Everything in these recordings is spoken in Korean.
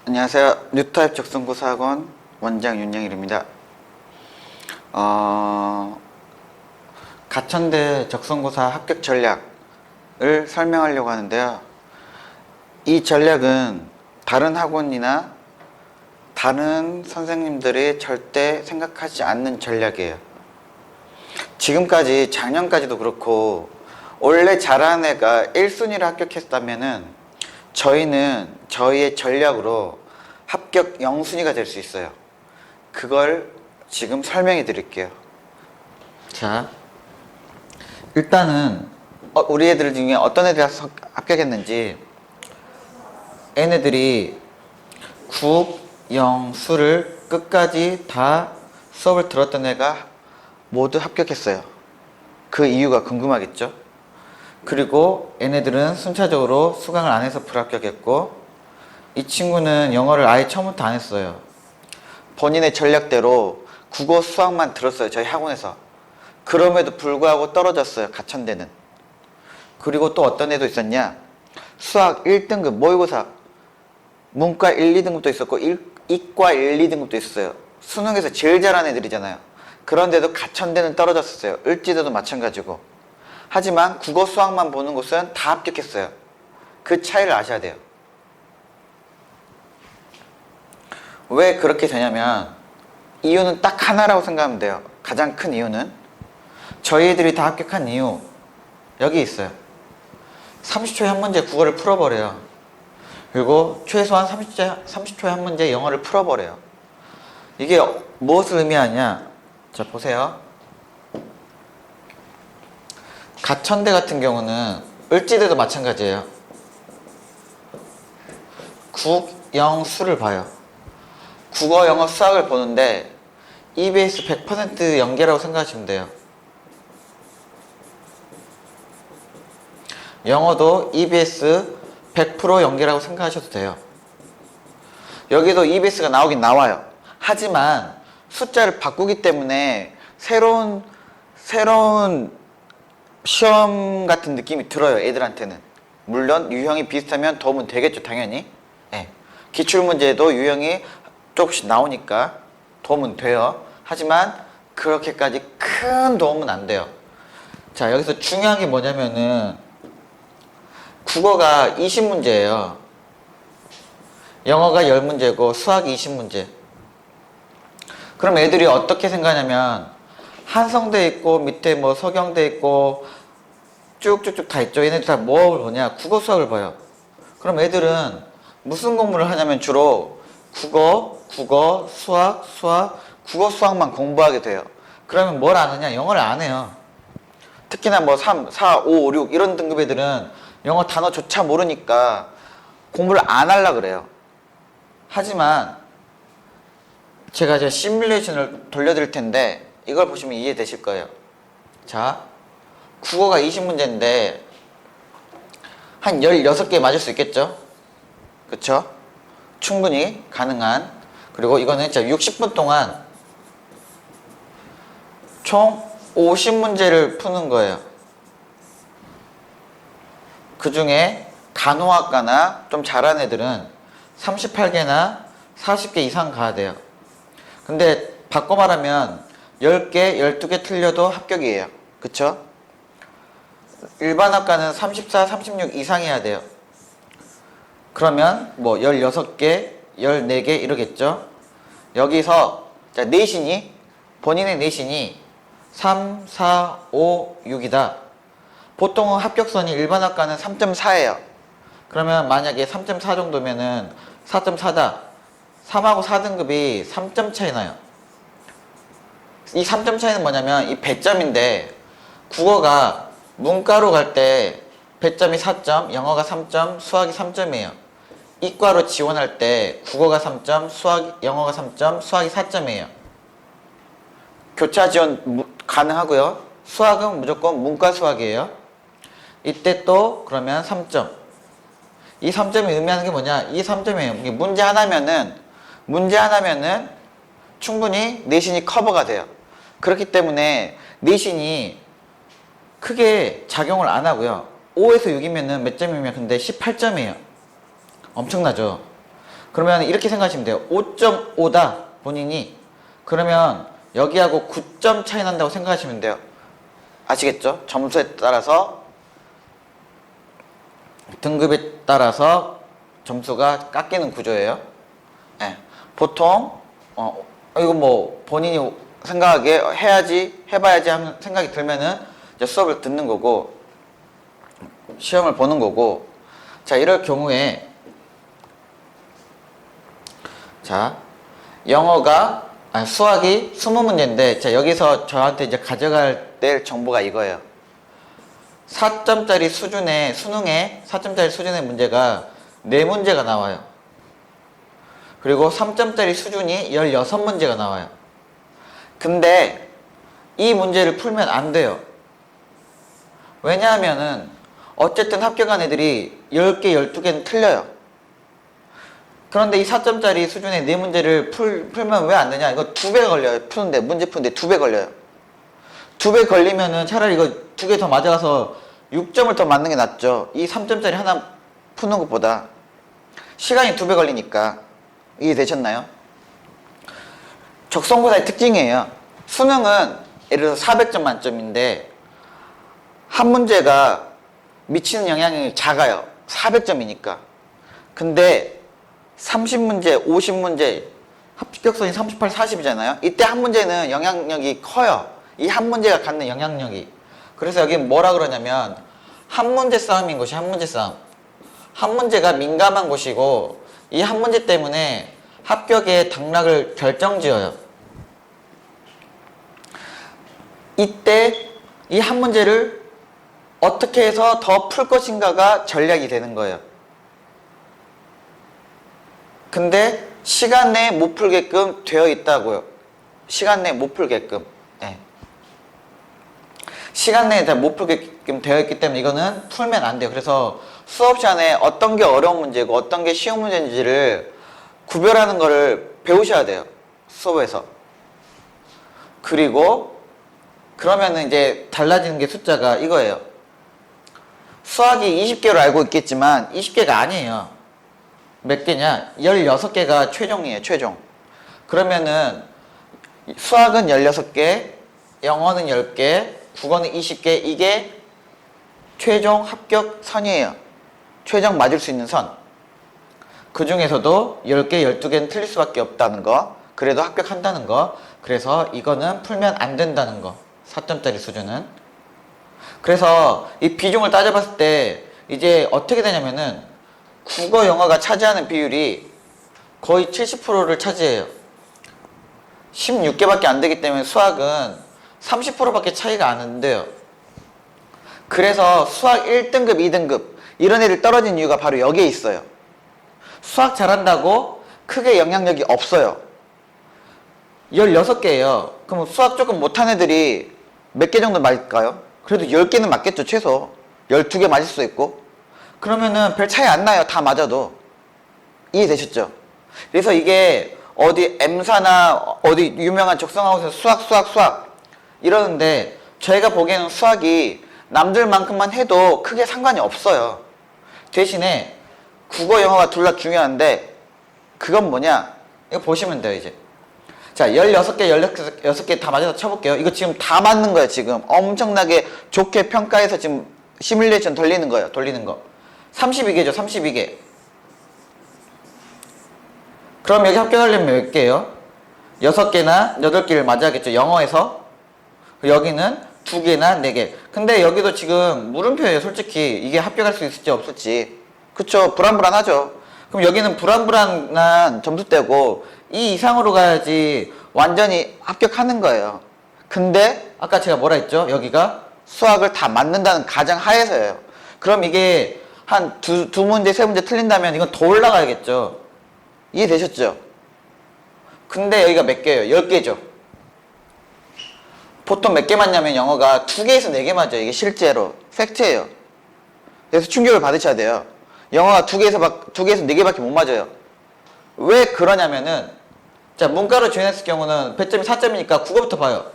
안녕하세요. 뉴타입 적성고사학원 원장 윤영일입니다. 가천대 적성고사 합격 전략을 설명하려고 하는데요. 이 전략은 다른 학원이나 다른 선생님들이 절대 생각하지 않는 전략이에요. 지금까지 작년까지도 그렇고 원래 잘하는 애가 1순위로 합격했다면은 저희는 저희의 전략으로 합격 0순위가 될 수 있어요. 그걸 지금 설명해 드릴게요. 자, 일단은 우리 애들 중에 어떤 애들이 합격했는지, 얘네들이 국, 영, 수를 끝까지 다 수업을 들었던 애가 모두 합격했어요. 그 이유가 궁금하겠죠? 그리고 얘네들은 순차적으로 수강을 안 해서 불합격했고, 이 친구는 영어를 아예 처음부터 안 했어요. 본인의 전략대로 국어 수학만 들었어요. 저희 학원에서. 그럼에도 불구하고 떨어졌어요. 가천대는. 그리고 또 어떤 애도 있었냐, 수학 1등급 모의고사 문과 1, 2등급도 있었고 이과 1, 2등급도 있었어요. 수능에서 제일 잘하는 애들이잖아요. 그런데도 가천대는 떨어졌었어요. 을지대도 마찬가지고. 하지만 국어 수학만 보는 곳은 다 합격했어요. 그 차이를 아셔야 돼요. 왜 그렇게 되냐면 이유는 딱 하나라고 생각하면 돼요. 가장 큰 이유는 저희 애들이 다 합격한 이유, 여기 있어요. 30초에 한 문제 국어를 풀어버려요. 그리고 최소한 30초에 한 문제 영어를 풀어버려요. 이게 무엇을 의미하냐, 자 보세요. 가천대 같은 경우는 을지대도 마찬가지예요. 국, 영, 수를 봐요. 국어, 영어, 수학을 보는데 EBS 100% 연계라고 생각하시면 돼요. 영어도 EBS 100% 연계라고 생각하셔도 돼요. 여기도 EBS가 나오긴 나와요. 하지만 숫자를 바꾸기 때문에 새로운 시험 같은 느낌이 들어요. 애들한테는. 물론 유형이 비슷하면 도움은 되겠죠. 당연히. 네. 기출문제도 유형이 조금씩 나오니까 도움은 돼요. 하지만 그렇게까지 큰 도움은 안 돼요. 자, 여기서 중요한 게 뭐냐면은 국어가 20문제예요. 영어가 10문제고 수학이 20문제. 그럼 애들이 어떻게 생각하냐면 한성대 있고 밑에 뭐 서경대 있고 쭉쭉쭉 다 있죠. 얘네들 다 뭘 보냐? 국어 수학을 봐요. 그럼 애들은 무슨 공부를 하냐면 주로 국어, 수학, 국어 수학만 공부하게 돼요. 그러면 뭘 안 하냐? 영어를 안 해요. 특히나 뭐 3, 4, 5, 6 이런 등급 애들은 영어 단어조차 모르니까 공부를 안 하려고 그래요. 하지만 제가 이제 시뮬레이션을 돌려드릴 텐데 이걸 보시면 이해되실 거예요. 자, 국어가 20문제인데 한 16개 맞을 수 있겠죠? 그쵸? 충분히 가능한. 그리고 이거는 진짜 60분 동안 총 50문제를 푸는 거예요. 그 중에 간호학과나 좀 잘하는 애들은 38개나 40개 이상 가야 돼요. 근데 바꿔 말하면 10개, 12개 틀려도 합격이에요. 그쵸? 일반학과는 34, 36 이상 해야 돼요. 그러면 뭐 16개, 14개 이러겠죠? 여기서 자, 내신이, 본인의 내신이 3, 4, 5, 6이다. 보통은 합격선이 일반학과는 3.4예요. 그러면 만약에 3.4 정도면은 4.4다. 3하고 4등급이 3점 차이 나요. 이 3점 차이는 뭐냐면 이 배점인데, 국어가 문과로 갈 때 배점이 4점, 영어가 3점, 수학이 3점이에요. 이과로 지원할 때 국어가 3점, 영어가 3점, 수학이 4점이에요. 교차 지원 가능하고요. 수학은 무조건 문과 수학이에요. 이때 또 그러면 3점. 이 3점이 의미하는 게 뭐냐? 이 3점이에요. 문제 하나면은 충분히 내신이 커버가 돼요. 그렇기 때문에 내신이 크게 작용을 안 하고요. 5에서 6이면은 몇 점이면 근데 18점이에요. 엄청나죠? 그러면 이렇게 생각하시면 돼요. 5.5다 본인이. 그러면 여기하고 9점 차이 난다고 생각하시면 돼요. 아시겠죠? 점수에 따라서 등급에 따라서 점수가 깎이는 구조예요. 네. 보통 이거 뭐 본인이 생각하기에 해야지 해봐야지 하는 생각이 들면은 이제 수업을 듣는 거고 시험을 보는 거고. 자, 이럴 경우에 자, 수학이 20문제인데, 자, 여기서 저한테 이제 가져갈 될 정보가 이거예요. 4점짜리 수준의, 수능에 4점짜리 수준의 문제가 4문제가 나와요. 그리고 3점짜리 수준이 16문제가 나와요. 근데 이 문제를 풀면 안 돼요. 왜냐하면은 어쨌든 합격한 애들이 10개, 12개는 틀려요. 그런데 이 4점짜리 수준의 4문제를 풀면 왜 안 되냐? 이거 2배 걸려요. 푸는데, 문제 푸는데 2배 걸려요. 2배 걸리면은 차라리 이거 2개 더 맞아가서 6점을 더 맞는 게 낫죠. 이 3점짜리 하나 푸는 것보다. 시간이 2배 걸리니까. 이해되셨나요? 적성고사의 특징이에요. 수능은 예를 들어서 400점 만점인데 한 문제가 미치는 영향이 작아요. 400점이니까. 근데 30문제, 50문제, 합격선이 38, 40이잖아요. 이때 한 문제는 영향력이 커요. 이 한 문제가 갖는 영향력이. 그래서 여기 뭐라 그러냐면 한 문제 싸움인 것이 한 문제 싸움. 한 문제가 민감한 곳이고 이 한 문제 때문에 합격의 당락을 결정지어요. 이때 이 한 문제를 어떻게 해서 더 풀 것인가가 전략이 되는 거예요. 근데 시간 내에 못 풀게끔 되어 있다고요. 시간 내에 못 풀게끔. 네. 시간 내에 다 못 풀게끔 되어 있기 때문에 이거는 풀면 안 돼요. 그래서 수업 시간에 어떤 게 어려운 문제고 어떤 게 쉬운 문제인지를 구별하는 거를 배우셔야 돼요. 수업에서. 그리고 그러면은 이제 달라지는 게 숫자가 이거예요. 수학이 20개로 알고 있겠지만 20개가 아니에요. 몇 개냐? 16개가 최종이에요. 최종. 그러면은 수학은 16개, 영어는 10개, 국어는 20개. 이게 최종 합격 선이에요. 최종 맞을 수 있는 선. 그 중에서도 10개, 12개는 틀릴 수밖에 없다는 거. 그래도 합격한다는 거. 그래서 이거는 풀면 안 된다는 거. 4점짜리 수준은. 그래서 이 비중을 따져봤을 때 이제 어떻게 되냐면은 국어, 영어가 차지하는 비율이 거의 70%를 차지해요. 16개밖에 안 되기 때문에 수학은 30%밖에 차이가 안 돼요. 그래서 수학 1등급, 2등급 이런 애들 떨어진 이유가 바로 여기에 있어요. 수학 잘한다고 크게 영향력이 없어요. 16개예요. 그럼 수학 조금 못한 애들이 몇 개 정도 맞을까요? 그래도 10개는 맞겠죠, 최소. 12개 맞을 수도 있고. 그러면은 별 차이 안 나요, 다 맞아도. 이해되셨죠? 그래서 이게 어디 M사나 어디 유명한 적성하우스에서 수학 이러는데 저희가 보기에는 수학이 남들만큼만 해도 크게 상관이 없어요. 대신에 국어, 영어가 둘 다 중요한데 그건 뭐냐? 이거 보시면 돼요, 이제. 자, 16개, 16개 다 맞아서 쳐볼게요. 이거 지금 다 맞는 거예요, 지금. 엄청나게 좋게 평가해서 지금 시뮬레이션 돌리는 거예요, 돌리는 거. 32개죠, 32개. 그럼 여기 합격하려면 몇 개예요? 6개나 8개를 맞아야겠죠, 영어에서. 여기는 2개나 4개. 근데 여기도 지금 물음표예요, 솔직히. 이게 합격할 수 있을지 없을지. 그쵸, 불안불안하죠. 그럼 여기는 불안불안한 점수대고 이 이상으로 가야지 완전히 합격하는 거예요. 근데 아까 제가 뭐라 했죠? 여기가 수학을 다 맞는다는 가정 하에서예요. 그럼 이게 한 두 문제, 세 문제 틀린다면 이건 더 올라가야겠죠. 이해되셨죠? 근데 여기가 몇 개예요? 10개죠. 보통 몇 개 맞냐면 영어가 2개에서 4개 맞아요. 이게 실제로. 팩트예요. 그래서 충격을 받으셔야 돼요. 영어가 2개에서 4개밖에 못 맞아요. 왜 그러냐면은, 자, 문과로 지원했을 경우는 배점이 4점이니까 국어부터 봐요.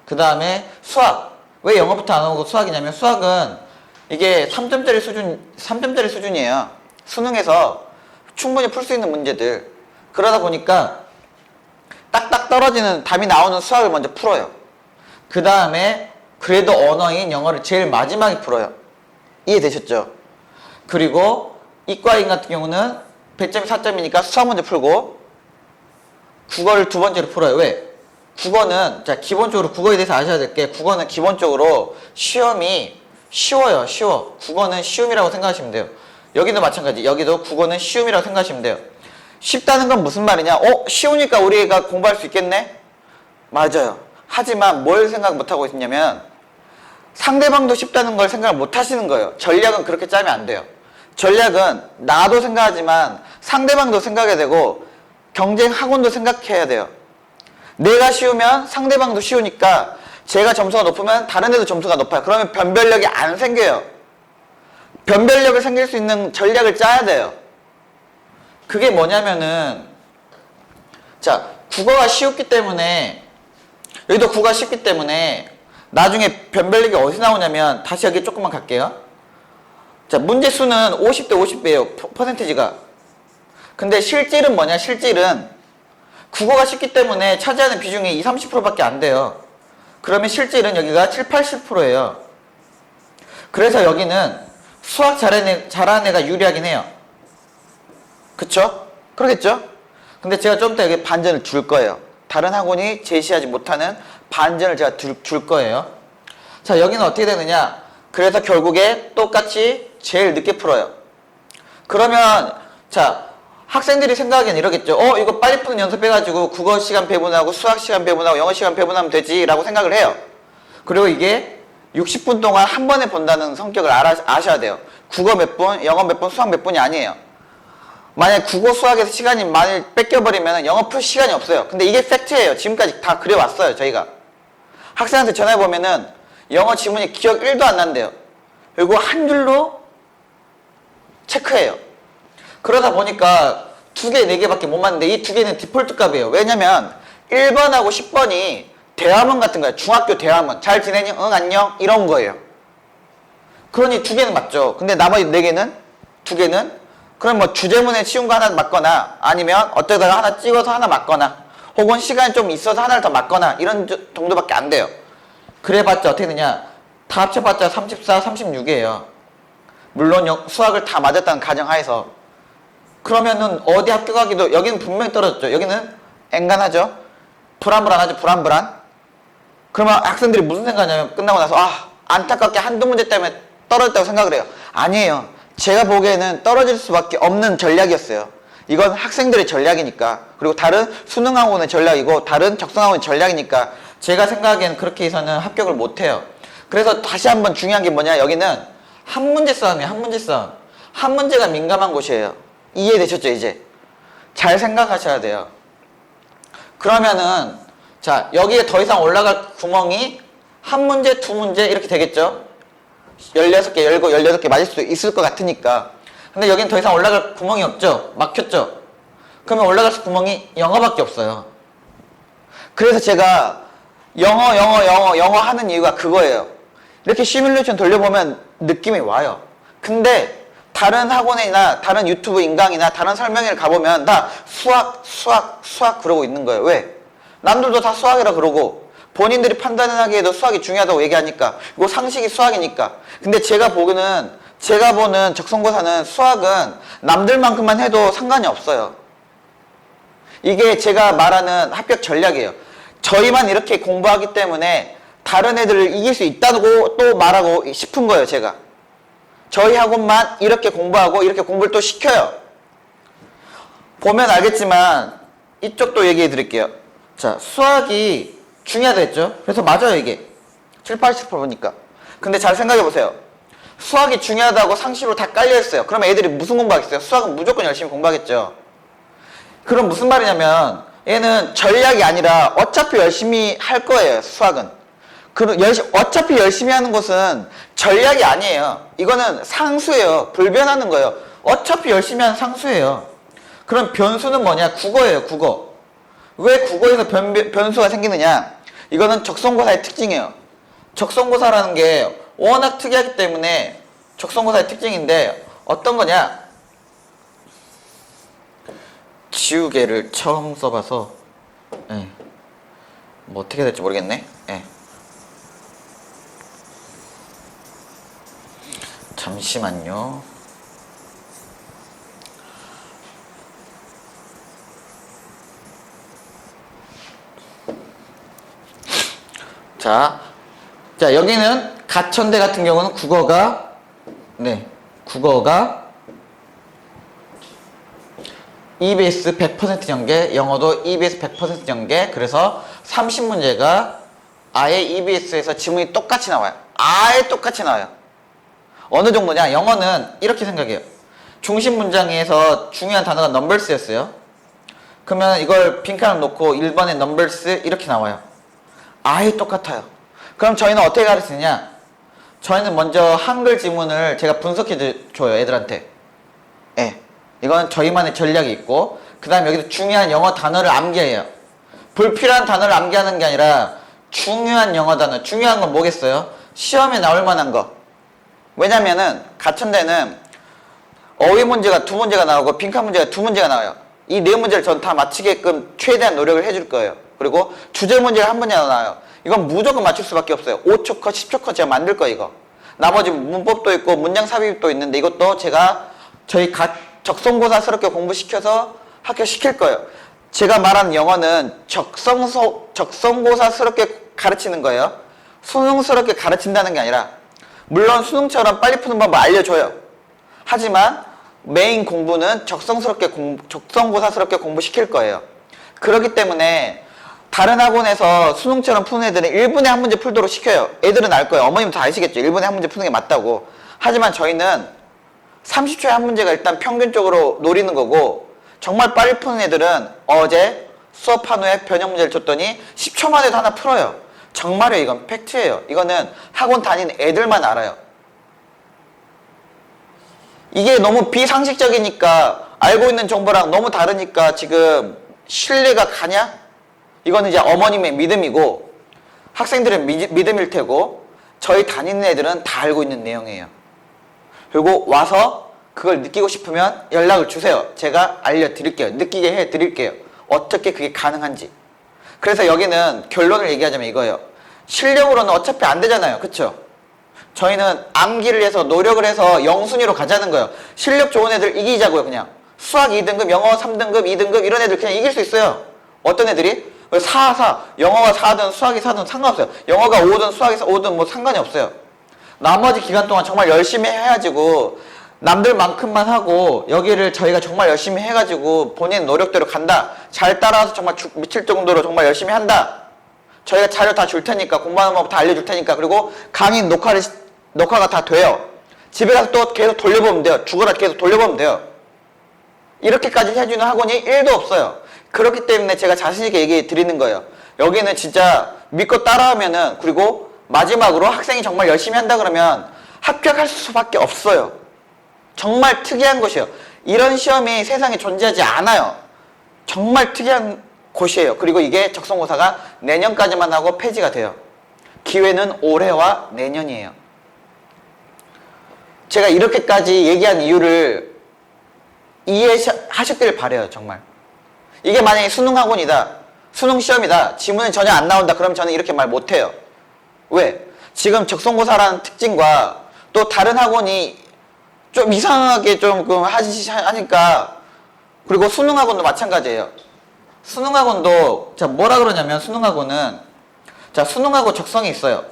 그 다음에 수학. 왜 영어부터 안 오고 수학이냐면 수학은 이게 3점짜리 수준이에요. 수능에서 충분히 풀 수 있는 문제들. 그러다 보니까 딱딱 떨어지는 답이 나오는 수학을 먼저 풀어요. 그 다음에 그래도 언어인 영어를 제일 마지막에 풀어요. 이해되셨죠? 그리고 이과인 같은 경우는 100점이 4점이니까 수학 먼저 풀고 국어를 두 번째로 풀어요. 왜? 국어는 자 기본적으로 국어에 대해서 아셔야 될 게 국어는 기본적으로 시험이 쉬워요. 쉬워. 국어는 쉬움이라고 생각하시면 돼요. 여기도 마찬가지. 여기도 국어는 쉬움이라고 생각하시면 돼요. 쉽다는 건 무슨 말이냐? 쉬우니까 우리 애가 공부할 수 있겠네? 맞아요. 하지만 뭘 생각 못하고 있냐면 상대방도 쉽다는 걸 생각을 못 하시는 거예요. 전략은 그렇게 짜면 안 돼요. 전략은 나도 생각하지만 상대방도 생각해야 되고 경쟁 학원도 생각해야 돼요. 내가 쉬우면 상대방도 쉬우니까 제가 점수가 높으면 다른 애도 점수가 높아요. 그러면 변별력이 안 생겨요. 변별력을 생길 수 있는 전략을 짜야 돼요. 그게 뭐냐면은 자 국어가 쉬웠기 때문에 여기도 국어가 쉽기 때문에 나중에 변별력이 어디서 나오냐면 다시 여기 조금만 갈게요. 자 문제 수는 50대 50이에요. 퍼센티지가. 근데 실질은 뭐냐? 실질은 국어가 쉽기 때문에 차지하는 비중이 20, 30%밖에 안 돼요. 그러면 실질은 여기가 7, 80%예요. 그래서 여기는 수학 잘하는 애가 유리하긴 해요. 그쵸? 그러겠죠? 근데 제가 좀 더 여기 반전을 줄 거예요. 다른 학원이 제시하지 못하는 반전을 제가 줄 거예요. 자, 여기는 어떻게 되느냐? 그래서 결국에 똑같이 제일 늦게 풀어요. 그러면 자, 학생들이 생각하기엔 이러겠죠. 이거 빨리 푸는 연습해가지고 국어 시간 배분하고 수학 시간 배분하고 영어 시간 배분하면 되지 라고 생각을 해요. 그리고 이게 60분 동안 한 번에 본다는 성격을 아셔야 돼요. 국어 몇 분, 영어 몇 분, 수학 몇 분이 아니에요. 만약에 국어 수학에서 시간이 많이 뺏겨버리면 영어 풀 시간이 없어요. 근데 이게 팩트예요. 지금까지 다 그래왔어요. 저희가 학생한테 전화해보면은 영어 지문이 기억 1도 안 난대요. 그리고 한 줄로 체크해요. 그러다 보니까 2개, 4개밖에 못 맞는데 이 2개는 디폴트 값이에요. 왜냐면 1번하고 10번이 대화문 같은 거예요. 중학교 대화문. 잘 지내니? 응, 안녕? 이런 거예요. 그러니 2개는 맞죠. 근데 나머지 4개는? 2개는? 그럼 뭐 주제문에 쉬운 거 하나 맞거나 아니면 어쩌다가 하나 찍어서 하나 맞거나 혹은 시간이 좀 있어서 하나를 더 맞거나 이런 정도밖에 안 돼요. 그래봤자 어떻게 되냐? 다 합쳐봤자 34, 36이에요. 물론 수학을 다 맞았다는 가정하에서. 그러면은 어디 학교 가기도 여기는 분명히 떨어졌죠. 여기는 앵간하죠. 불안불안하죠. 불안불안. 그러면 학생들이 무슨 생각하냐면 끝나고 나서 안타깝게 한두 문제 때문에 떨어졌다고 생각을 해요. 아니에요. 제가 보기에는 떨어질 수밖에 없는 전략이었어요. 이건 학생들의 전략이니까. 그리고 다른 수능학원의 전략이고 다른 적성학원의 전략이니까 제가 생각하기에는 그렇게 해서는 합격을 못해요. 그래서 다시 한번 중요한 게 뭐냐? 여기는 한 문제 싸움이에요. 한 문제 싸움. 한 문제가 민감한 곳이에요. 이해되셨죠? 이제 잘 생각하셔야 돼요. 그러면은 자 여기에 더 이상 올라갈 구멍이 한 문제, 두 문제 이렇게 되겠죠? 16개, 16개 맞을 수도 있을 것 같으니까. 근데 여기는 더 이상 올라갈 구멍이 없죠? 막혔죠? 그러면 올라갈 수 구멍이 영어밖에 없어요. 그래서 제가 영어 하는 이유가 그거예요. 이렇게 시뮬레이션 돌려보면 느낌이 와요. 근데 다른 학원이나 다른 유튜브 인강이나 다른 설명회를 가보면 다 수학 그러고 있는 거예요. 왜? 남들도 다 수학이라 그러고 본인들이 판단하기에도 수학이 중요하다고 얘기하니까 이거 상식이 수학이니까. 근데 제가 보는 적성고사는 수학은 남들만큼만 해도 상관이 없어요. 이게 제가 말하는 합격 전략이에요. 저희만 이렇게 공부하기 때문에 다른 애들을 이길 수 있다고 또 말하고 싶은 거예요. 제가 저희 학원만 이렇게 공부하고 이렇게 공부를 또 시켜요. 보면 알겠지만 이쪽도 얘기해 드릴게요. 자, 수학이 중요하다 했죠? 그래서 맞아요. 이게 7, 80%니까. 근데 잘 생각해 보세요. 수학이 중요하다고 상식으로 다 깔려 있어요. 그럼 애들이 무슨 공부하겠어요? 수학은 무조건 열심히 공부하겠죠. 그럼 무슨 말이냐면 얘는 전략이 아니라 어차피 열심히 할 거예요. 수학은. 어차피 열심히 하는 것은 전략이 아니에요. 이거는 상수예요. 불변하는 거예요. 어차피 열심히 하는 상수예요. 그럼 변수는 뭐냐? 국어예요. 국어. 왜 국어에서 변수가 생기느냐? 이거는 적성고사의 특징이에요. 적성고사라는 게 워낙 특이하기 때문에 적성고사의 특징인데 어떤 거냐? 지우개를 처음 써봐서 예. 뭐 어떻게 될지 모르겠네. 예. 잠시만요. 자, 여기는 가천대 같은 경우는 국어가 EBS 100% 연계, 영어도 EBS 100% 연계. 그래서 30문제가 아예 EBS에서 지문이 똑같이 나와요. 아예 똑같이 나와요. 어느 정도냐? 영어는 이렇게 생각해요. 중심 문장에서 중요한 단어가 numbers였어요. 그러면 이걸 빈칸을 놓고 1번에 numbers 이렇게 나와요. 아예 똑같아요. 그럼 저희는 어떻게 가르치느냐? 저희는 먼저 한글 지문을 제가 분석해 줘요, 애들한테. 예. 이건 저희만의 전략이 있고, 그 다음에 여기서 중요한 영어 단어를 암기해요. 불필요한 단어를 암기하는 게 아니라 중요한 영어 단어, 중요한 건 뭐겠어요? 시험에 나올 만한 거. 왜냐면은 가천대는 어휘 문제가 2문제가 나오고 빈칸 문제가 2문제가 나와요. 이 4문제를 전 다 맞히게끔 최대한 노력을 해줄 거예요. 그리고 주제 문제가 1문제가 나와요. 이건 무조건 맞출 수밖에 없어요. 5초 컷, 10초 컷 제가 만들 거예요, 이거. 나머지 문법도 있고 문장 삽입도 있는데 이것도 제가 저희 적성고사스럽게 공부시켜서 합격시킬 거예요. 제가 말하는 영어는 적성고사스럽게 가르치는 거예요. 수능스럽게 가르친다는 게 아니라, 물론 수능처럼 빨리 푸는 방법 알려줘요. 하지만 메인 공부는 적성고사스럽게 공부시킬 거예요. 그렇기 때문에 다른 학원에서 수능처럼 푸는 애들은 1분에 한 문제 풀도록 시켜요. 애들은 알 거예요. 어머님 다 아시겠죠? 1분에 한 문제 푸는 게 맞다고. 하지만 저희는 30초에 한 문제가 일단 평균적으로 노리는 거고, 정말 빨리 푸는 애들은 어제 수업한 후에 변형 문제를 줬더니 10초 만에도 하나 풀어요. 정말이에요. 이건 팩트예요. 이거는 학원 다니는 애들만 알아요. 이게 너무 비상식적이니까, 알고 있는 정보랑 너무 다르니까 지금 신뢰가 가냐? 이거는 이제 어머님의 믿음이고 학생들의 믿음일 테고, 저희 다니는 애들은 다 알고 있는 내용이에요. 그리고 와서 그걸 느끼고 싶으면 연락을 주세요. 제가 알려드릴게요. 느끼게 해드릴게요. 어떻게 그게 가능한지. 그래서 여기는 결론을 얘기하자면 이거예요. 실력으로는 어차피 안 되잖아요. 그쵸? 저희는 암기를 해서 노력을 해서 영순위로 가자는 거예요. 실력 좋은 애들 이기자고요. 그냥 수학 2등급, 영어 3등급, 2등급 이런 애들 그냥 이길 수 있어요. 어떤 애들이? 4, 영어가 4든 수학이 4든 상관없어요. 영어가 5든 수학이 5든 뭐 상관이 없어요. 나머지 기간 동안 정말 열심히 해가지고 남들만큼만 하고, 여기를 저희가 정말 열심히 해가지고 본인 노력대로 간다. 잘 따라와서 정말 미칠 정도로 정말 열심히 한다. 저희가 자료 다 줄 테니까, 공부하는 법 다 알려줄 테니까, 그리고 강의 녹화가 다 돼요. 집에 가서 또 계속 돌려보면 돼요. 죽어라 계속 돌려보면 돼요. 이렇게까지 해주는 학원이 1도 없어요. 그렇기 때문에 제가 자신있게 얘기해 드리는 거예요. 여기는 진짜 믿고 따라하면은, 그리고 마지막으로 학생이 정말 열심히 한다 그러면 합격할 수밖에 없어요. 정말 특이한 곳이에요. 이런 시험이 세상에 존재하지 않아요. 정말 특이한 곳이에요. 그리고 이게 적성고사가 내년까지만 하고 폐지가 돼요. 기회는 올해와 내년이에요. 제가 이렇게까지 얘기한 이유를 이해하셨길 바래요. 정말. 이게 만약에 수능학원이다, 수능시험이다, 지문은 전혀 안 나온다, 그러면 저는 이렇게 말 못해요. 왜? 지금 적성고사라는 특징과 또 다른 학원이 좀 이상하게 좀 하니까, 그리고 수능학원도 마찬가지예요. 수능학원도, 자, 뭐라 그러냐면, 수능학원은, 자, 수능하고 적성이 있어요.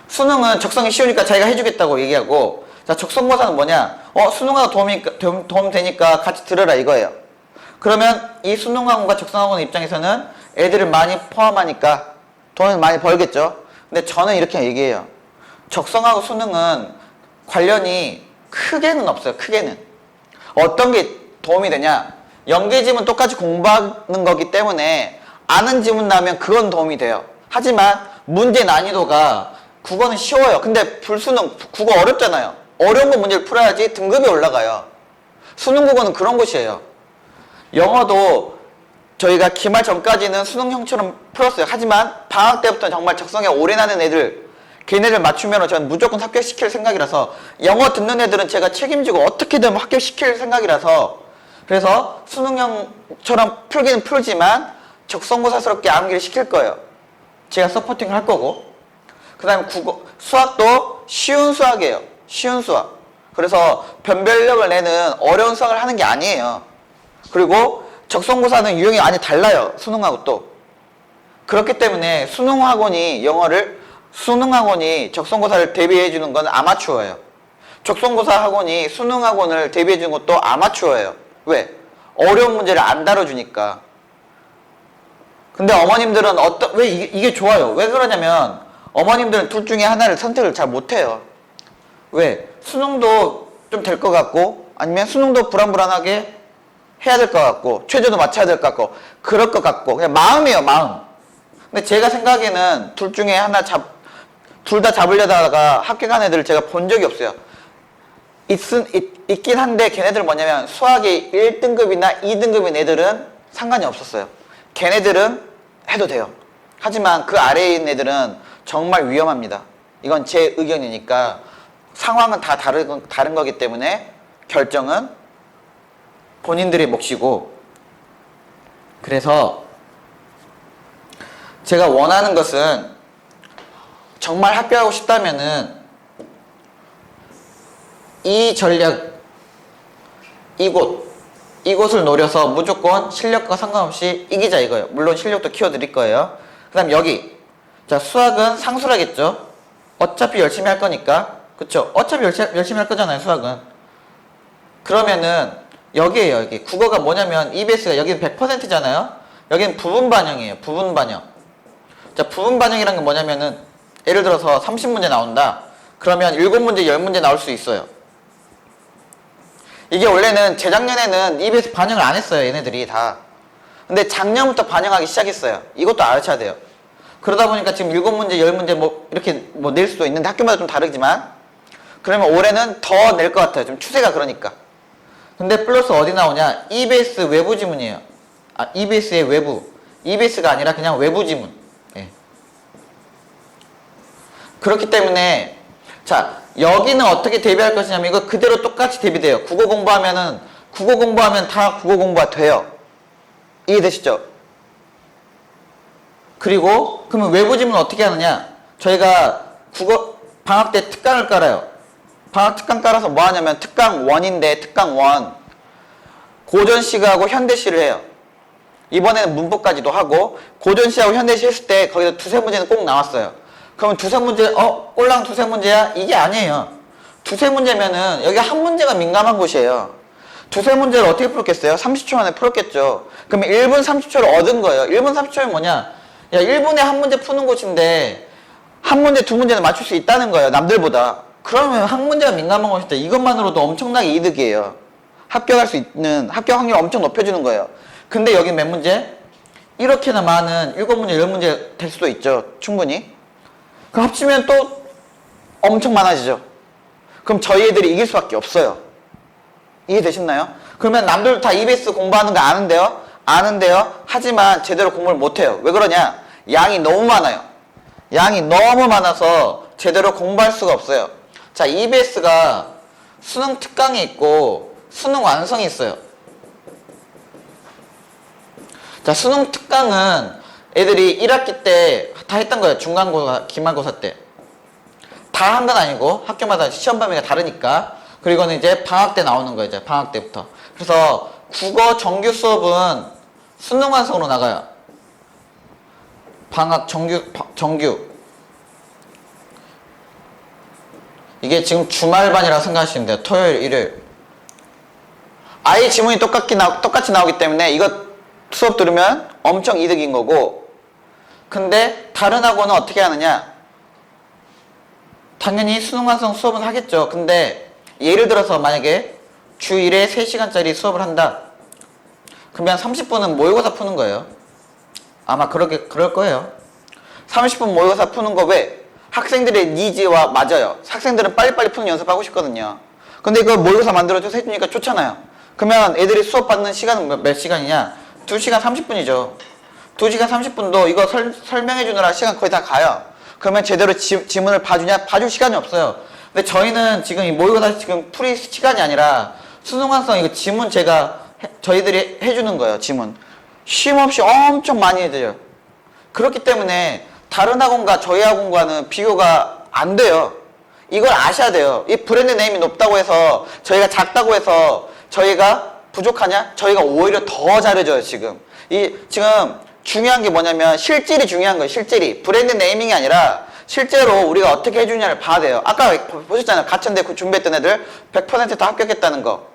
수능은 적성이 쉬우니까 자기가 해주겠다고 얘기하고, 자, 적성고사는 뭐냐? 수능하고 도움 되니까 같이 들으라 이거예요. 그러면 이 수능학원과 적성학원 입장에서는 애들을 많이 포함하니까 돈을 많이 벌겠죠. 근데 저는 이렇게 얘기해요. 적성하고 수능은 관련이 크게는 없어요. 크게는. 어떤 게 도움이 되냐? 연계지문 똑같이 공부하는 거기 때문에 아는 지문 나오면 그건 도움이 돼요. 하지만 문제 난이도가, 국어는 쉬워요. 근데 불수능, 국어 어렵잖아요. 어려운 거 문제를 풀어야지 등급이 올라가요. 수능 국어는 그런 곳이에요. 영어도 저희가 기말 전까지는 수능형처럼 풀었어요. 하지만 방학 때부터 정말 적성에 올인하는 애들, 걔네들 맞추면 저는 무조건 합격시킬 생각이라서, 영어 듣는 애들은 제가 책임지고 어떻게든 합격시킬 생각이라서 그래서 수능형처럼 풀기는 풀지만 적성고사스럽게 암기를 시킬 거예요. 제가 서포팅을 할 거고. 그 다음에 수학도 쉬운 수학이에요. 쉬운 수학. 그래서 변별력을 내는 어려운 수학을 하는 게 아니에요. 그리고 적성고사는 유형이 많이 달라요. 수능하고 또. 그렇기 때문에 수능학원이 적성고사를 대비해 주는 건 아마추어예요. 적성고사 학원이 수능학원을 대비해 주는 것도 아마추어예요. 왜? 어려운 문제를 안 다뤄주니까. 근데 어머님들은 왜 이게 좋아요? 왜 그러냐면 어머님들은 둘 중에 하나를 선택을 잘 못해요. 왜? 수능도 좀 될 것 같고 아니면 수능도 불안불안하게 해야 될 것 같고 최저도 맞춰야 될 것 같고 그럴 것 같고 그냥 마음이에요, 마음. 근데 제가 생각에는 둘 중에 하나 둘 다 잡으려다가 합격한 애들을 제가 본 적이 없어요. 있긴 한데 걔네들은 뭐냐면 수학이 1등급이나 2등급인 애들은 상관이 없었어요. 걔네들은 해도 돼요. 하지만 그 아래에 있는 애들은 정말 위험합니다. 이건 제 의견이니까 상황은 다 다른 거기 때문에 결정은 본인들의 몫이고, 그래서 제가 원하는 것은 정말 합격하고 싶다면은 이 전략, 이곳을 노려서 무조건 실력과 상관없이 이기자 이거예요. 물론 실력도 키워드릴 거예요. 그 다음 여기. 자, 수학은 상수라겠죠? 어차피 열심히 할 거니까. 그쵸? 어차피 열심히 할 거잖아요, 수학은. 그러면은 여기에요, 여기. 국어가 뭐냐면 EBS가 여기는 100%잖아요? 여기는 부분 반영이에요, 부분 반영. 자, 부분 반영이란 건 뭐냐면은 예를 들어서 30문제 나온다. 그러면 7문제, 10문제 나올 수 있어요. 이게 원래는 재작년에는 EBS 반영을 안 했어요, 얘네들이 다. 근데 작년부터 반영하기 시작했어요. 이것도 알아채야 돼요. 그러다 보니까 지금 7문제, 10문제 이렇게 낼 수도 있는데 학교마다 좀 다르지만, 그러면 올해는 더 낼 것 같아요. 좀 추세가 그러니까. 근데 플러스 어디 나오냐? EBS 외부 지문이에요. EBS의 외부. EBS가 아니라 그냥 외부 지문. 예. 그렇기 때문에, 자, 여기는 어떻게 대비할 것이냐면 이거 그대로 똑같이 대비돼요. 국어 공부하면 다 국어 공부가 돼요. 이해되시죠? 그리고 그러면 외부 지문 어떻게 하느냐? 저희가 국어 방학 때 특강을 깔아요. 방학 특강 깔아서 뭐 하냐면 특강 1인데 특강 1 고전시하고 현대시를 해요. 이번에는 문법까지도 하고 고전시하고 현대시 했을 때 거기서 두세 문제는 꼭 나왔어요. 그러면 두세 문제, 꼴랑 두세 문제야? 이게 아니에요. 두세 문제면은 여기 한 문제가 민감한 곳이에요. 두세 문제를 어떻게 풀었겠어요? 30초 만에 풀었겠죠. 그러면 1분 30초를 얻은 거예요. 1분 30초면 뭐냐? 야, 1분에 한 문제 푸는 곳인데 한 문제, 두 문제는 맞출 수 있다는 거예요, 남들보다. 그러면 한 문제가 민감한 곳인데 이것만으로도 엄청나게 이득이에요. 합격 확률 엄청 높여주는 거예요. 근데 여기 몇 문제? 이렇게나 많은 7문제, 10문제 될 수도 있죠, 충분히. 그 합치면 또 엄청 많아지죠. 그럼 저희 애들이 이길 수밖에 없어요. 이해되셨나요? 그러면 남들 다 EBS 공부하는 거 아는데요? 하지만 제대로 공부를 못해요. 왜 그러냐? 양이 너무 많아요. 양이 너무 많아서 제대로 공부할 수가 없어요. 자, EBS가 수능 특강이 있고 수능 완성이 있어요. 자, 수능 특강은 애들이 1학기 때 다 했던 거예요. 중간고사, 기말고사 때. 다 한 건 아니고 학교마다 시험 범위가 다르니까. 그리고는 이제 방학 때 나오는 거예요. 이제 방학 때부터. 그래서 국어 정규 수업은 수능 완성으로 나가요. 방학 정규. 이게 지금 주말반이라고 생각하시면 돼요. 토요일, 일요일. 아예 지문이 똑같이 나오기 때문에 이거 수업 들으면 엄청 이득인 거고, 근데 다른 학원은 어떻게 하느냐? 당연히 수능 완성 수업은 하겠죠. 근데 예를 들어서 만약에 주 1회 3시간짜리 수업을 한다. 그러면 30분은 모의고사 푸는 거예요. 아마 그럴 거예요. 30분 모의고사 푸는 거 왜? 학생들의 니즈와 맞아요. 학생들은 빨리빨리 푸는 연습하고 싶거든요. 근데 이거 모의고사 만들어줘서 해주니까 좋잖아요. 그러면 애들이 수업 받는 시간은 몇 시간이냐? 2시간 30분이죠. 2시간 30분도 이거 설명해 주느라 시간 거의 다 가요. 그러면 제대로 지문을 봐주냐? 봐줄 시간이 없어요. 근데 저희는 지금 이 모의고사 지금 풀이 시간이 아니라 수능 완성 이거 지문 제가 저희들이 해주는 거예요. 지문. 쉼 없이 엄청 많이 해드려요. 그렇기 때문에 다른 학원과 저희 학원과는 비교가 안 돼요. 이걸 아셔야 돼요. 이 브랜드 네임이 높다고 해서 저희가 작다고 해서 저희가 부족하냐? 저희가 오히려 더 잘해줘요. 지금 중요한 게 뭐냐면 실질이 중요한 거예요. 실질이. 브랜드 네이밍이 아니라 실제로 우리가 어떻게 해주냐를 봐야 돼요. 아까 보셨잖아요. 가천대 준비했던 애들 100% 다 합격했다는 거.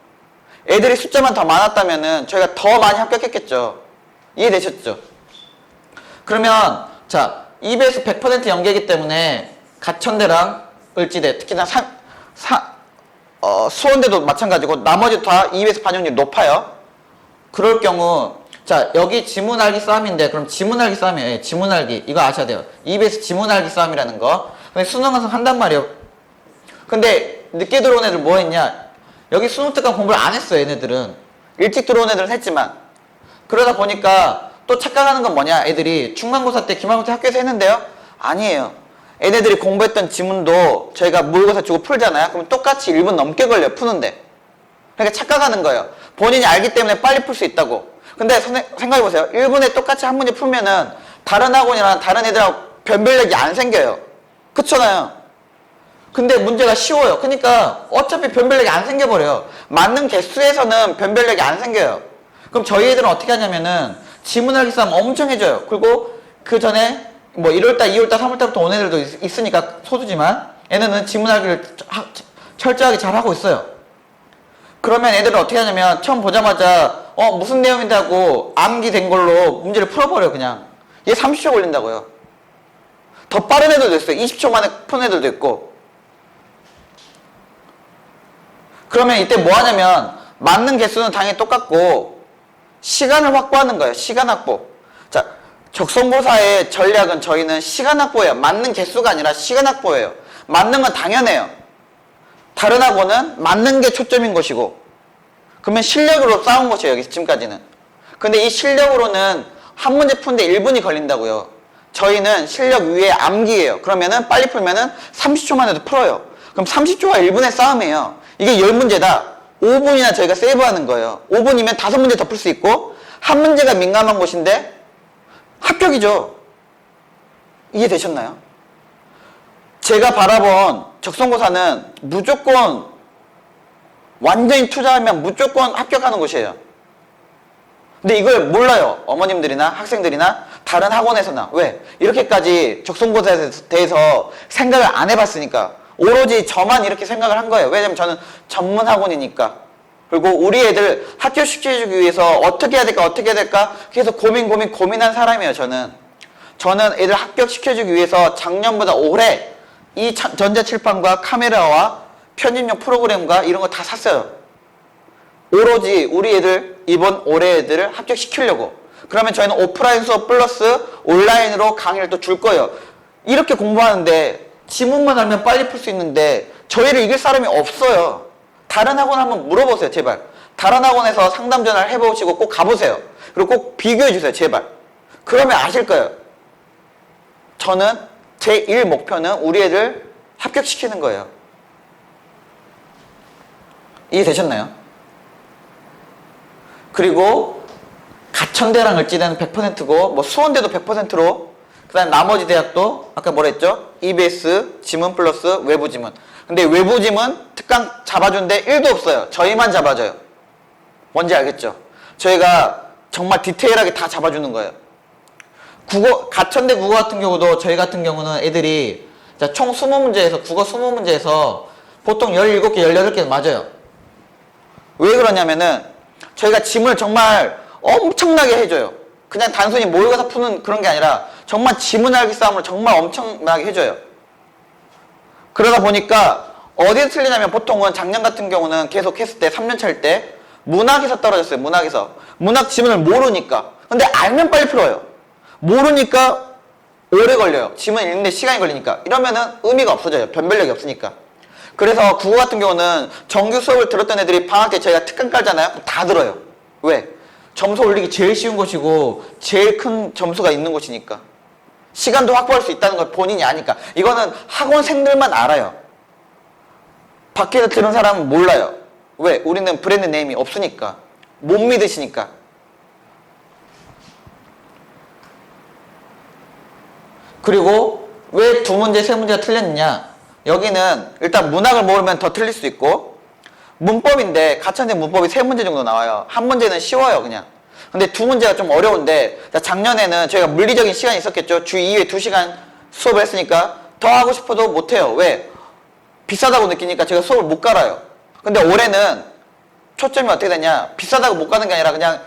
애들이 숫자만 더 많았다면은 저희가 더 많이 합격했겠죠. 이해되셨죠? 그러면 자 EBS 100% 연계이기 때문에 가천대랑 을지대 특히나 수원대도 마찬가지고 나머지 다 EBS 반영률이 높아요. 그럴 경우 자 여기 지문 알기 싸움인데 그럼 지문 알기 싸움이에요. 예, 지문 알기 이거 아셔야 돼요. EBS 지문 알기 싸움이라는 거. 근데 수능 가서 한단 말이에요. 근데 늦게 들어온 애들 뭐 했냐? 여기 수능 특강 공부를 안 했어요. 얘네들은 일찍 들어온 애들은 했지만 그러다 보니까 또 착각하는 건 뭐냐? 애들이 중간고사 때 기말고사 학교에서 했는데요? 아니에요. 얘네들이 공부했던 지문도 저희가 모의고사 주고 풀잖아요. 그럼 똑같이 1분 넘게 걸려요. 푸는데. 그러니까 착각하는 거예요. 본인이 알기 때문에 빨리 풀 수 있다고. 근데 생각해보세요. 1분에 똑같이 한 문제 풀면은 다른 학원이랑 다른 애들하고 변별력이 안 생겨요. 그렇잖아요. 근데 문제가 쉬워요. 그러니까 어차피 변별력이 안 생겨버려요. 맞는 개수에서는 변별력이 안 생겨요. 그럼 저희 애들은 어떻게 하냐면은 지문알기 싸움 엄청 해줘요. 그리고 그 전에 뭐 1월달, 2월달, 3월달부터 온 애들도 있으니까 소수지만 얘네는 지문알기를 철저하게 잘 하고 있어요. 그러면 애들은 어떻게 하냐면 처음 보자마자 무슨 내용인데 하고 암기된 걸로 문제를 풀어버려요. 그냥 얘 30초 걸린다고요. 더 빠른 애들도 있어요. 20초 만에 푸는 애들도 있고. 그러면 이때 뭐 하냐면 맞는 개수는 당연히 똑같고 시간을 확보하는 거예요. 시간 확보. 자, 적성고사의 전략은 저희는 시간 확보예요. 맞는 개수가 아니라 시간 확보예요. 맞는 건 당연해요. 다른 학원은 맞는 게 초점인 것이고 그러면 실력으로 싸운 것이에요. 여기 지금까지는. 근데 이 실력으로는 한 문제 푸는데 1분이 걸린다고요. 저희는 실력 위에 암기예요. 그러면은 빨리 풀면은 30초만 해도 풀어요. 그럼 30초가 1분의 싸움이에요. 이게 10문제다. 5분이나 저희가 세이브하는 거예요. 5분이면 5문제 더 풀 수 있고 한 문제가 민감한 곳인데 합격이죠. 이해되셨나요? 제가 바라본 적성고사는 무조건 완전히 투자하면 무조건 합격하는 곳이에요. 근데 이걸 몰라요. 어머님들이나 학생들이나 다른 학원에서나. 왜? 이렇게까지 적성고사에 대해서 생각을 안 해봤으니까. 오로지 저만 이렇게 생각을 한 거예요. 왜냐면 저는 전문 학원이니까. 그리고 우리 애들 합격시켜주기 위해서 어떻게 해야 될까 계속 고민한 사람이에요. 저는 애들 합격시켜주기 위해서 작년보다 올해 이 전자칠판과 카메라와 편집용 프로그램과 이런 거 다 샀어요. 오로지 우리 애들 이번 올해 애들을 합격시키려고. 그러면 저희는 오프라인 수업 플러스 온라인으로 강의를 또 줄 거예요. 이렇게 공부하는데 지문만 알면 빨리 풀 수 있는데 저희를 이길 사람이 없어요. 다른 학원 한번 물어보세요. 제발. 다른 학원에서 상담 전화를 해보시고 꼭 가보세요. 그리고 꼭 비교해주세요. 제발. 그러면 아실 거예요. 저는 제 1 목표는 우리 애들 합격시키는 거예요. 이해되셨나요? 그리고 가천대랑 을지대는 100%고 뭐 수원대도 100%로 그 다음 나머지 대학도 아까 뭐라 했죠? EBS 지문 플러스 외부 지문. 근데 외부 지문 특강 잡아주는데 1도 없어요. 저희만 잡아줘요. 뭔지 알겠죠? 저희가 정말 디테일하게 다 잡아주는 거예요. 가천대 국어 같은 경우도 저희 같은 경우는 애들이 총 20문제에서 국어 20문제에서 보통 17개, 18개 맞아요. 왜 그러냐면은 저희가 지문을 정말 엄청나게 해줘요. 그냥 단순히 모의고사 푸는 그런 게 아니라 정말 지문 알기 싸움을 정말 엄청나게 해줘요. 그러다 보니까 어디서 틀리냐면 보통은 작년 같은 경우는 계속 했을 때 3년차일 때 문학에서 떨어졌어요. 문학 지문을 모르니까. 근데 알면 빨리 풀어요. 모르니까 오래 걸려요. 지문 읽는데 시간이 걸리니까. 이러면은 의미가 없어져요. 변별력이 없으니까. 그래서 국어 같은 경우는 정규 수업을 들었던 애들이 방학 때 저희가 특강 깔잖아요. 그럼 다 들어요. 왜? 점수 올리기 제일 쉬운 곳이고 제일 큰 점수가 있는 곳이니까. 시간도 확보할 수 있다는 걸 본인이 아니까. 이거는 학원생들만 알아요. 밖에서 들은 사람은 몰라요. 왜? 우리는 브랜드 네임이 없으니까. 못 믿으시니까. 그리고 왜 두 문제, 세 문제가 틀렸느냐? 여기는 일단 문학을 모르면 더 틀릴 수 있고, 문법인데 가천대 문법이 세 문제 정도 나와요. 한 문제는 쉬워요, 그냥. 근데 두 문제가 좀 어려운데, 작년에는 저희가 물리적인 시간이 있었겠죠. 주 2회 2시간 수업을 했으니까 더 하고 싶어도 못해요. 왜? 비싸다고 느끼니까 제가 수업을 못 갈아요. 근데 올해는 초점이 어떻게 되냐? 비싸다고 못 가는 게 아니라 그냥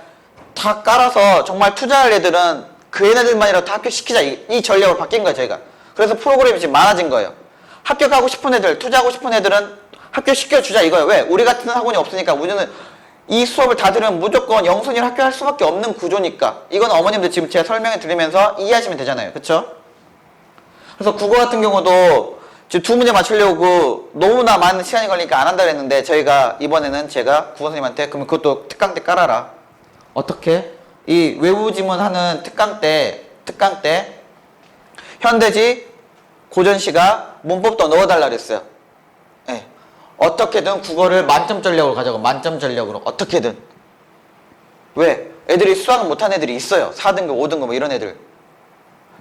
다 깔아서 정말 투자할 애들은 그 애들만이라도 다 합격시키자. 이 전략으로 바뀐 거예요, 저희가. 그래서 프로그램이 지금 많아진 거예요. 합격하고 싶은 애들, 투자하고 싶은 애들은 합격시켜주자 이거예요. 왜? 우리 같은 학원이 없으니까. 우리는 이 수업을 다 들으면 무조건 영순위로 합격할 수밖에 없는 구조니까. 이건 어머님들 지금 제가 설명해 드리면서 이해하시면 되잖아요. 그쵸? 그래서 국어 같은 경우도 지금 두 문제 맞추려고 너무나 많은 시간이 걸리니까 안 한다 그랬는데, 저희가 이번에는 제가 국어 선생님한테 그러면 그것도 특강 때 깔아라. 어떻게? 이 외부 지문 하는 특강 때 현대지, 고전시가, 문법도 넣어달라 그랬어요. 네. 어떻게든 국어를 만점 전략으로 가자고. 만점 전략으로 어떻게든. 왜? 애들이 수학을 못한 애들이 있어요. 4등급 5등급 뭐 이런 애들.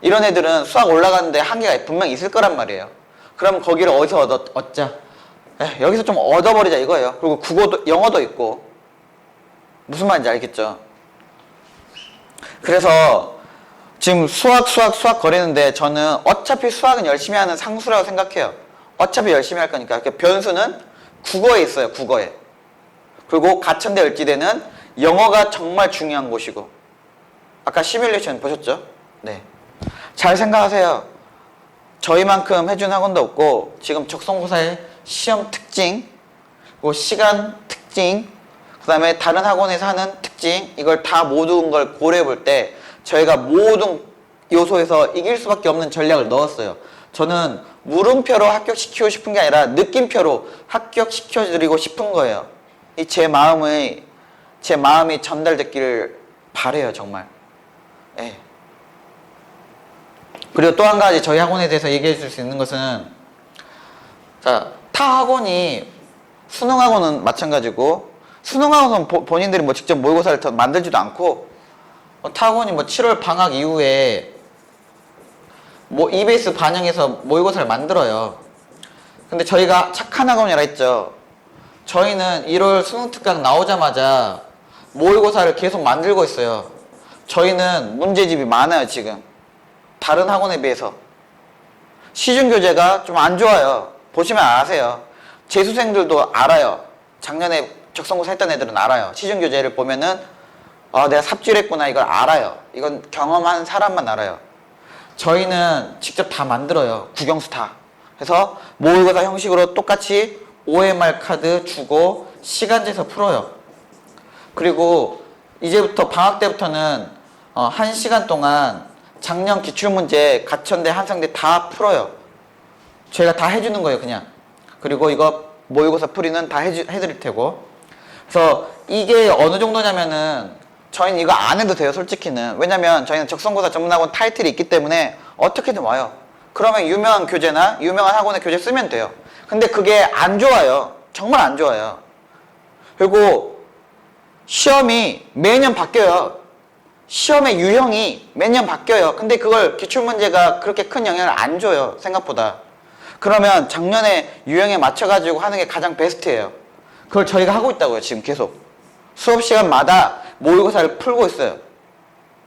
이런 애들은 수학 올라가는데 한계가 분명히 있을 거란 말이에요. 그럼 거기를 어디서 얻자? 여기서 좀 얻어버리자 이거예요. 그리고 국어도, 영어도 있고. 무슨 말인지 알겠죠? 그래서 지금 수학 거리는데 저는 어차피 수학은 열심히 하는 상수라고 생각해요. 어차피 열심히 할 거니까. 변수는 국어에 있어요. 국어에. 그리고 가천대 을지대는 영어가 정말 중요한 곳이고. 아까 시뮬레이션 보셨죠? 네. 잘 생각하세요. 저희만큼 해준 학원도 없고, 지금 적성고사의 시험 특징, 그리고 시간 특징, 그 다음에 다른 학원에서 하는 특징, 이걸 다 모든 걸 고려해 볼 때 저희가 모든 요소에서 이길 수밖에 없는 전략을 넣었어요. 저는 물음표로 합격시키고 싶은 게 아니라 느낌표로 합격시켜드리고 싶은 거예요. 이 제 마음이 전달됐기를 바래요, 정말. 네. 그리고 또 한 가지 저희 학원에 대해서 얘기해 줄 수 있는 것은, 자, 타 학원이 수능학원은 마찬가지고, 수능학원은 본인들이 뭐 직접 모의고사를 더 만들지도 않고, 타 학원이 뭐 7월 방학 이후에 뭐 EBS 반영해서 모의고사를 만들어요. 근데 저희가 착한 학원이라 했죠. 저희는 1월 수능특강 나오자마자 모의고사를 계속 만들고 있어요. 저희는 문제집이 많아요, 지금. 다른 학원에 비해서. 시중교재가 좀 안 좋아요. 보시면 아세요. 재수생들도 알아요. 작년에 적성고사 했던 애들은 알아요. 시중교재를 보면은 내가 삽질했구나 이걸 알아요. 이건 경험한 사람만 알아요. 저희는 직접 다 만들어요. 국영수 다. 그래서 모의고사 형식으로 똑같이 OMR 카드 주고 시간제에서 풀어요. 그리고 이제부터 방학 때부터는 1시간 동안 작년 기출문제 가천대 한성대 다 풀어요. 저희가 다 해주는 거예요, 그냥. 그리고 이거 모의고사 풀이는 다 해드릴 테고. 그래서 이게 어느 정도냐면은 저희는 이거 안 해도 돼요, 솔직히는. 왜냐면 저희는 적성고사 전문학원 타이틀이 있기 때문에 어떻게든 와요. 그러면 유명한 교재나 유명한 학원의 교재 쓰면 돼요. 근데 그게 안 좋아요. 정말 안 좋아요. 그리고 시험이 매년 바뀌어요. 시험의 유형이 매년 바뀌어요. 근데 그걸 기출문제가 그렇게 큰 영향을 안 줘요, 생각보다. 그러면 작년에 유형에 맞춰가지고 하는 게 가장 베스트예요. 그걸 저희가 하고 있다고요, 지금 계속. 수업 시간마다 모의고사를 풀고 있어요.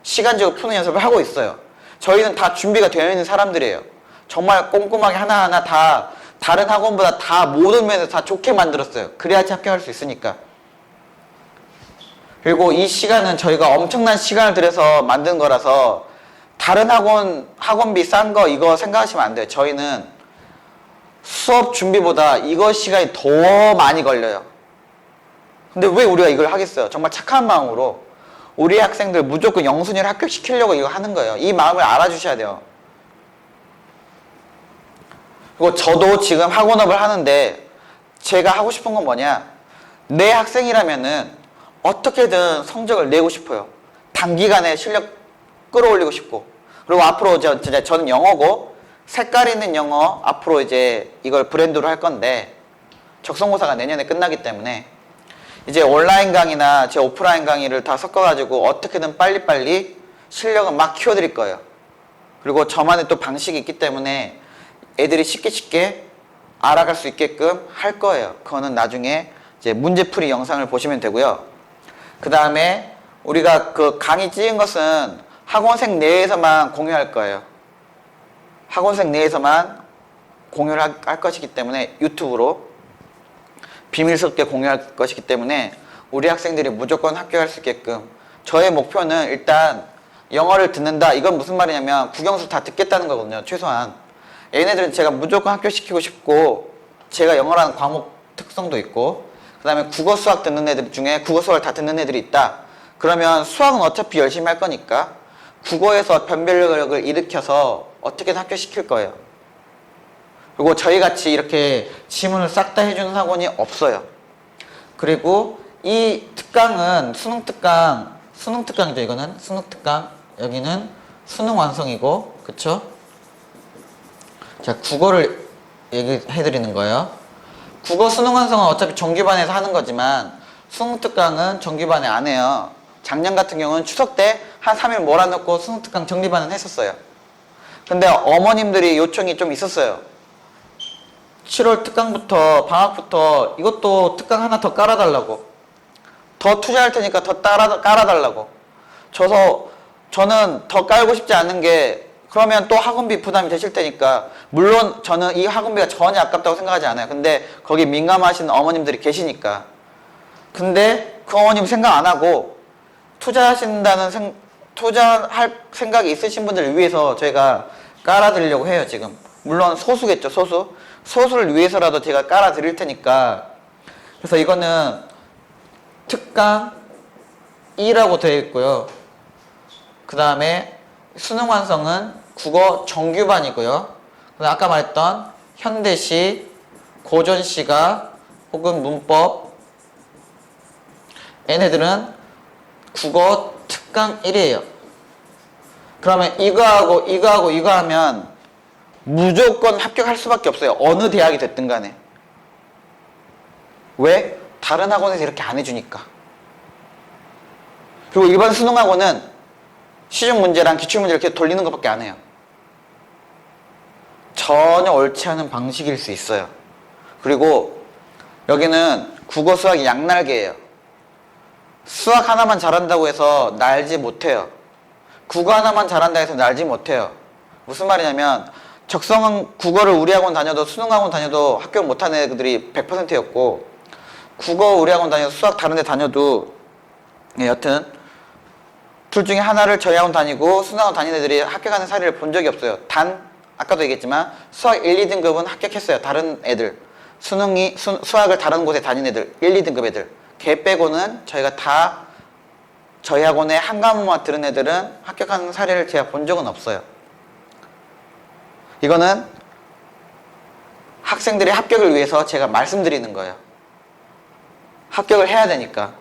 시간적으로 푸는 연습을 하고 있어요. 저희는 다 준비가 되어 있는 사람들이에요. 정말 꼼꼼하게 하나하나 다 다른 학원보다 다 모든 면에서 다 좋게 만들었어요. 그래야지 합격할 수 있으니까. 그리고 이 시간은 저희가 엄청난 시간을 들여서 만든 거라서 다른 학원비 싼 거 이거 생각하시면 안 돼요. 저희는 수업 준비보다 이거 시간이 더 많이 걸려요. 근데 왜 우리가 이걸 하겠어요? 정말 착한 마음으로 우리 학생들 무조건 영순위를 합격시키려고 이거 하는 거예요. 이 마음을 알아주셔야 돼요. 그리고 저도 지금 학원업을 하는데 제가 하고 싶은 건 뭐냐? 내 학생이라면은 어떻게든 성적을 내고 싶어요. 단기간에 실력 끌어올리고 싶고. 그리고 앞으로 저는 영어고 색깔 있는 영어 앞으로 이제 이걸 브랜드로 할 건데 적성고사가 내년에 끝나기 때문에 이제 온라인 강의나 제 오프라인 강의를 다 섞어가지고 어떻게든 빨리빨리 실력을 막 키워드릴 거예요. 그리고 저만의 또 방식이 있기 때문에 애들이 쉽게 알아갈 수 있게끔 할 거예요. 그거는 나중에 이제 문제풀이 영상을 보시면 되고요. 그 다음에 우리가 그 강의 찍은 것은 학원생 내에서만 공유할 거예요. 학원생 내에서만 공유를 할 것이기 때문에 유튜브로 비밀스럽게 공유할 것이기 때문에 우리 학생들이 무조건 합격할 수 있게끔 저의 목표는 일단 영어를 듣는다. 이건 무슨 말이냐면 국영수 다 듣겠다는 거거든요. 최소한. 얘네들은 제가 무조건 합격시키고 싶고 제가 영어라는 과목 특성도 있고 그 다음에 국어 수학 듣는 애들 중에 국어 수학을 다 듣는 애들이 있다. 그러면 수학은 어차피 열심히 할 거니까 국어에서 변별력을 일으켜서 어떻게든 합격시킬 거예요. 그리고 저희같이 이렇게 지문을 싹 다 해주는 학원이 없어요. 그리고 이 특강은 수능특강이죠. 이거는 수능특강, 여기는 수능 완성이고, 그쵸? 자, 국어를 얘기해드리는 거예요. 국어 수능 완성은 어차피 정규반에서 하는 거지만 수능특강은 정규반에 안 해요. 작년 같은 경우는 추석 때 한 3일 몰아넣고 수능특강 정리반은 했었어요. 근데 어머님들이 요청이 좀 있었어요. 7월 특강부터 방학부터 이것도 특강 하나 더 깔아달라고, 더 투자할 테니까 더 깔아달라고. 저는 더 깔고 싶지 않은 게 그러면 또 학원비 부담이 되실 테니까, 물론 저는 이 학원비가 전혀 아깝다고 생각하지 않아요. 근데 거기 민감하신 어머님들이 계시니까. 근데 그 어머님 생각 안 하고 투자할 생각이 있으신 분들을 위해서 저희가 깔아드리려고 해요. 지금 물론 소수겠죠. 소수를 위해서라도 제가 깔아드릴 테니까. 그래서 이거는 특강 2라고 되어 있고요. 그 다음에 수능 완성은 국어 정규반이고요. 아까 말했던 현대시, 고전시가 혹은 문법, 얘네들은 국어 특강 1이에요. 그러면 이거 하면 무조건 합격할 수밖에 없어요. 어느 대학이 됐든 간에. 왜? 다른 학원에서 이렇게 안 해주니까. 그리고 일반 수능학원은 시중 문제랑 기출문제 이렇게 돌리는 것밖에 안 해요. 전혀 옳지 않은 방식일 수 있어요. 그리고 여기는 국어 수학이 양날개예요. 수학 하나만 잘한다고 해서 날지 못해요. 국어 하나만 잘한다고 해서 날지 못해요. 무슨 말이냐면 적성은 국어를 우리 학원 다녀도 수능 학원 다녀도 합격 못하는 애들이 100%였고 국어 우리 학원 다녀도 수학 다른 데 다녀도 여튼 둘 중에 하나를 저희 학원 다니고 수능 학원 다니는 애들이 합격하는 사례를 본 적이 없어요. 단 아까도 얘기했지만 수학 1, 2등급은 합격했어요. 다른 애들. 수학을 다른 곳에 다닌 애들 1, 2등급 애들. 걔 빼고는 저희가 다 저희 학원에 한 과목만 들은 애들은 합격하는 사례를 제가 본 적은 없어요. 이거는 학생들의 합격을 위해서 제가 말씀드리는 거예요. 합격을 해야 되니까.